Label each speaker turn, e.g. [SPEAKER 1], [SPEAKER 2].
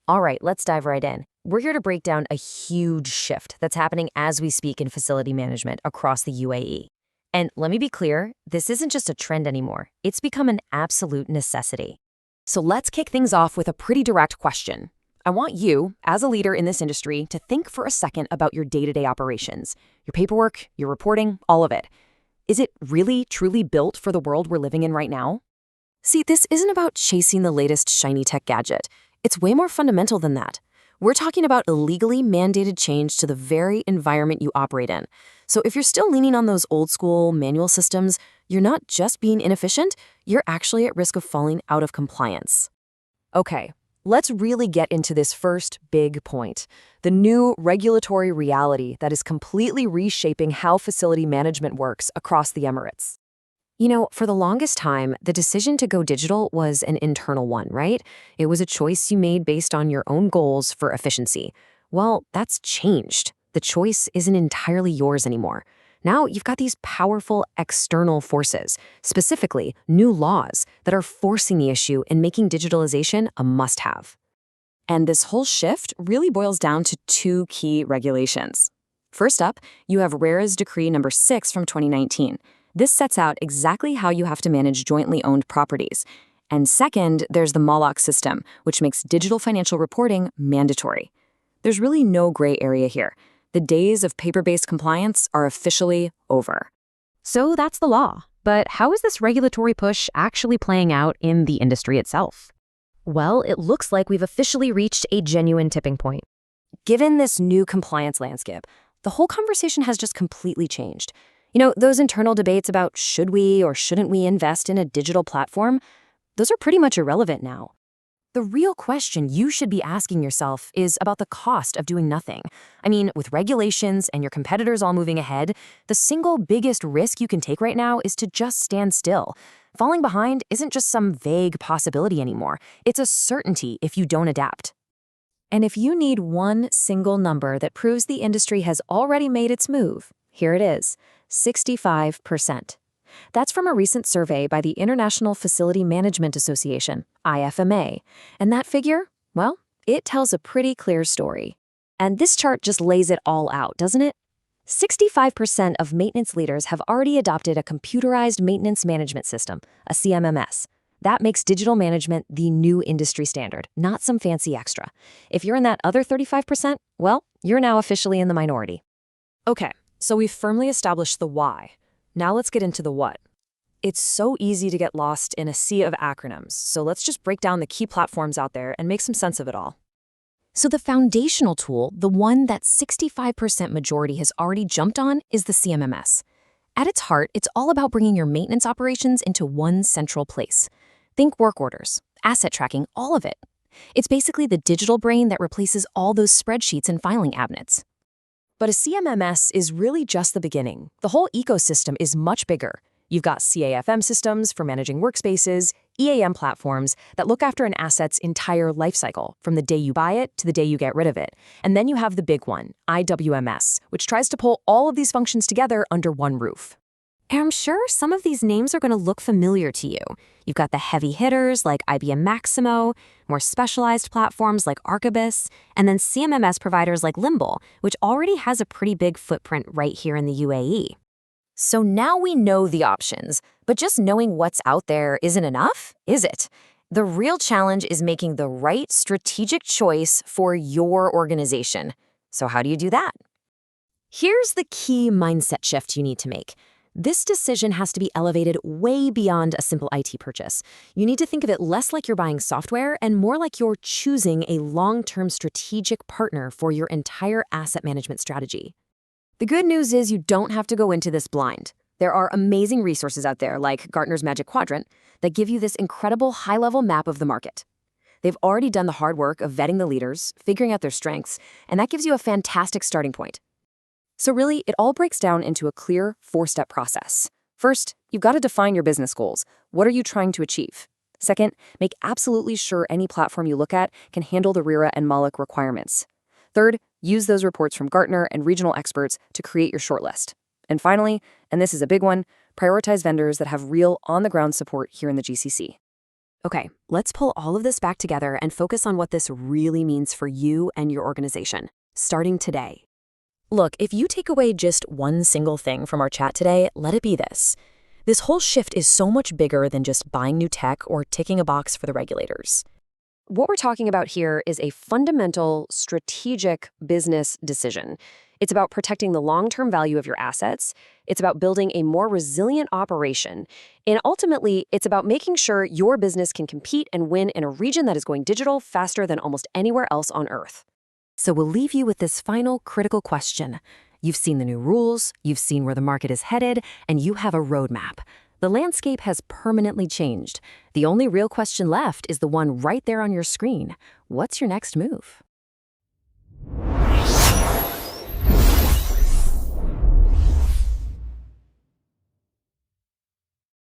[SPEAKER 1] All right, let's dive right in. We're here to break down a huge shift that's happening as we speak in facility management across the UAE. And let me be clear, this isn't just a trend anymore. It's become an absolute necessity. So let's kick things off with a pretty direct question. I want you, as a leader in this industry, to think for a second about your day-to-day operations, your paperwork, your reporting, all of it. Is it really, truly built for the world we're living in right now? See, this isn't about chasing the latest shiny tech gadget. It's way more fundamental than that. We're talking about a legally mandated change to the very environment you operate in. So if you're still leaning on those old school manual systems, you're not just being inefficient, you're actually at risk of falling out of compliance. Okay, let's really get into this first big point, the new regulatory reality that is completely reshaping how facility management works across the Emirates. You know, for the longest time, the decision to go digital was an internal one, right? It was a choice you made based on your own goals for efficiency. Well, that's changed. The choice isn't entirely yours anymore. Now you've got these powerful external forces, specifically new laws, that are forcing the issue and making digitalization a must-have. And this whole shift really boils down to two key regulations. First up, you have RERA's Decree number 6 from 2019. This sets out exactly how you have to manage jointly owned properties. And second, there's the Mollak system, which makes digital financial reporting mandatory. There's really no gray area here. The days of paper-based compliance are officially over.
[SPEAKER 2] So that's the law. But how is this regulatory push actually playing out in the industry itself? Well, it looks like we've officially reached a genuine tipping point.
[SPEAKER 1] Given this new compliance landscape, the whole conversation has just completely changed. You know, those internal debates about should we or shouldn't we invest in a digital platform, those are pretty much irrelevant now. The real question you should be asking yourself is about the cost of doing nothing. I mean, with regulations and your competitors all moving ahead, the single biggest risk you can take right now is to just stand still. Falling behind isn't just some vague possibility anymore. It's a certainty if you don't adapt. And if you need one single number that proves the industry has already made its move, here it is, 65%. That's from a recent survey by the International Facility Management Association, IFMA. And that figure, well, it tells a pretty clear story. And this chart just lays it all out, doesn't it? 65% of maintenance leaders have already adopted a computerized maintenance management system, a CMMS. That makes digital management the new industry standard, not some fancy extra. If you're in that other 35%, well, you're now officially in the minority. Okay, so we've firmly established the why. Now let's get into the what. It's so easy to get lost in a sea of acronyms, so let's just break down the key platforms out there and make some sense of it all. So the foundational tool, the one that 65% majority has already jumped on, is the CMMS. At its heart, it's all about bringing your maintenance operations into one central place. Think work orders, asset tracking, all of it. It's basically the digital brain that replaces all those spreadsheets and filing cabinets. But a CMMS is really just the beginning. The whole ecosystem is much bigger. You've got CAFM systems for managing workspaces, EAM platforms that look after an asset's entire lifecycle, from the day you buy it to the day you get rid of it. And then you have the big one, IWMS, which tries to pull all of these functions together under one roof. And I'm sure some of these names are going to look familiar to you. You've got the heavy hitters like IBM Maximo, more specialized platforms like Archibus, and then CMMS providers like Limble, which already has a pretty big footprint right here in the UAE. So now we know the options, but just knowing what's out there isn't enough, is it? The real challenge is making the right strategic choice for your organization. So how do you do that? Here's the key mindset shift you need to make. This decision has to be elevated way beyond a simple IT purchase. You need to think of it less like you're buying software and more like you're choosing a long-term strategic partner for your entire asset management strategy. The good news is you don't have to go into this blind. There are amazing resources out there like Gartner's Magic Quadrant that give you this incredible high-level map of the market. They've already done the hard work of vetting the leaders, figuring out their strengths, and that gives you a fantastic starting point. So really, it all breaks down into a clear 4-step process. First, you've got to define your business goals. What are you trying to achieve? Second, make absolutely sure any platform you look at can handle the RERA and Mollak requirements. Third, use those reports from Gartner and regional experts to create your shortlist. And finally, and this is a big one, prioritize vendors that have real on-the-ground support here in the GCC. Okay, let's pull all of this back together and focus on what this really means for you and your organization, starting today.
[SPEAKER 2] Look, if you take away just one single thing from our chat today, let it be this. This whole shift is so much bigger than just buying new tech or ticking a box for the regulators.
[SPEAKER 1] What we're talking about here is a fundamental strategic business decision. It's about protecting the long-term value of your assets. It's about building a more resilient operation. And ultimately, it's about making sure your business can compete and win in a region that is going digital faster than almost anywhere else on Earth. So we'll leave you with this final critical question. You've seen the new rules, you've seen where the market is headed, and you have a roadmap. The landscape has permanently changed. The only real question left is the one right there on your screen. What's your next move?